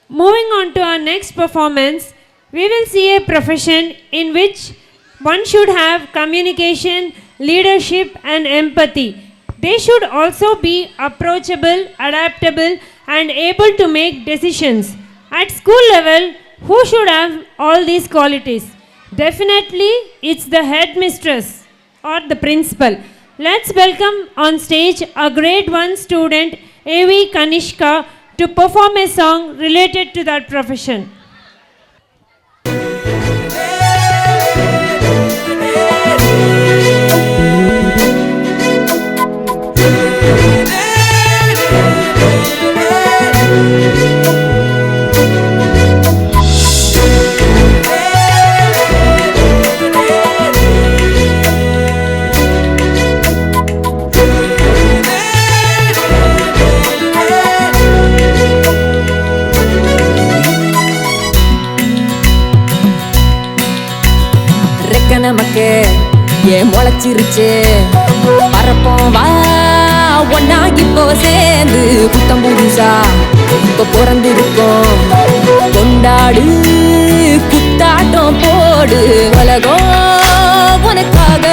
Moving on to our next performance, we will see a profession in which one should have communication, leadership, and empathy. They should also be approachable, adaptable, and able to make decisions. At school level, who should have all these qualities? Definitely, it's the headmistress or the principal. Let's welcome on stage a grade 1 student, A.V. Kanishka, to perform a song related to that profession. நமக்கு ஏன் முளைச்சிருச்சு பரப்போம் வா ஒன்னா இப்போ சேர்ந்து புத்தம் புதுசா இப்ப பிறந்திருக்கோம் கொண்டாடு குத்தாட்டம் போடு உலகம் உனக்காக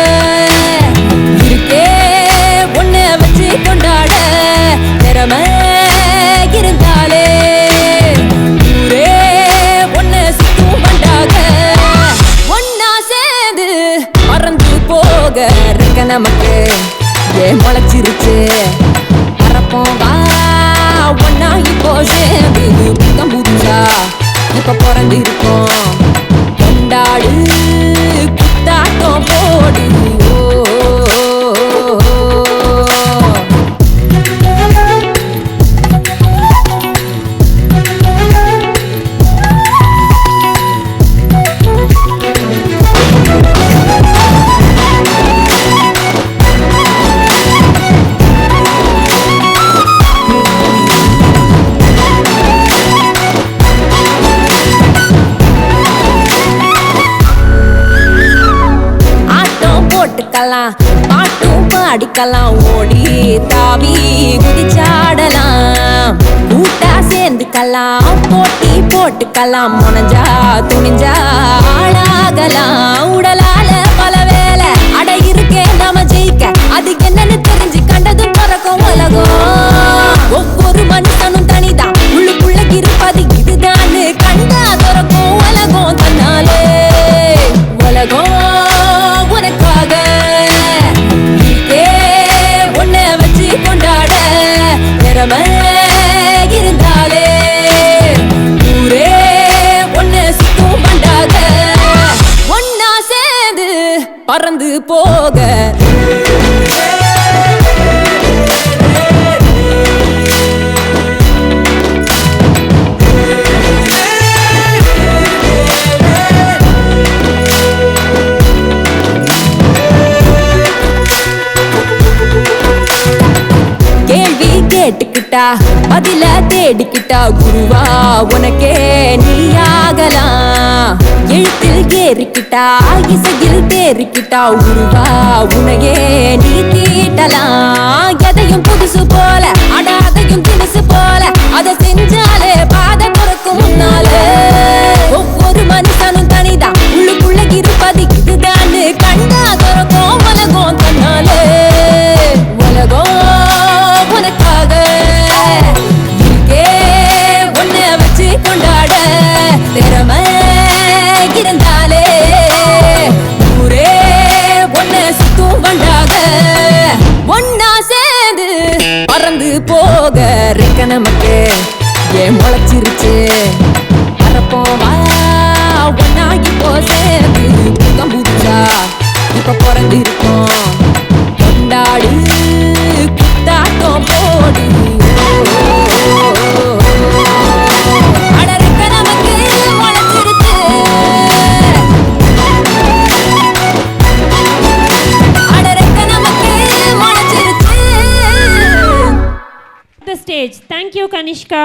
இருக்கே ஒன்ன வச்சு கொண்டாட திறமை இருந்தாலே ஊரே ஒன்ன சுத்தும் வண்டாக பறந்து போக இருக்க நமக்கு ஏன் முளைச்சிருச்சு பரப்போம் வா ஒன்னா இப்போ சேர்ந்து புத்தம் புதுசா இப்ப பிறந்து இருக்கோம் கொண்டாடு குத்தாட்டம் போடு பாட்டும் பாடிக்கலாம் ஓடி தாவி குதிச்சாடலாம் கூட்டா சேர்ந்துக்கலாம் போட்டி போட்டுக்கலாம் முனைஞ்சா துணிஞ்சா ஆளாகலாம் உடலால பல வேலை அட இருக்கே நாம ஜெயிக்க அது என்னன்னு தெரிஞ்சு கண்டதும் பிறக்கும் உலகம் ஒவ்வொரு மனுஷனும் தனிதான் உள்ளுக்குள்ள இருப்பது இதுதான் கண்டா துறக்கும் உலகம் தன்னாலே உலகம் உனக்காக கொண்டாட திறமை இருந்தாலே ஊரே ஒன்ன சுத்தும் வண்டாக ஒன்னா சேர்ந்து பறந்து போக கேட்டுக்கிட்டா பதில தேடிக்கிட்டா குருவா உனக்கே நீயாகலாம் எழுத்தில் ஏறிக்கிட்டா இசையில் தேறிக்கிட்டா உருவா உனையே நீ தீட்டலாம் எதையும் புதுசு போல அடாதையும் தினுசு போல அதை செஞ்சாலே பாதை பிறக்கும் முன்னாலே ஒவ்வொரு மனுஷனும் தனிதான் உள்ளுக்குள்ள இருப்பது இதுதான் கண்டா துறக்கும் உலகம் தன்னாலே உலகம் உனக்காக இருக்கே ஒன்ன வச்சு கொண்டாட திறமை இருந்தாலே ஊரே ஒன்ன சுத்தும் வண்டாக ஒன்னா சேர்ந்து பறந்து போக இருக்க நமக்கு ஏன் முளைச்சிருச்சு பரப்போம் வா ஒன்னா இப்போ சேர்ந்து புத்தம் புதுசா இப்ப பிறந்து இருக்கோம் கொண்டாடு குத்தாட்டம் போடு அடருக்க நமக்கு முளைச்சிருச்சு அடருக்க நமக்கு முளைச்சிருச்சு. The stage. Thank you, Kanishka.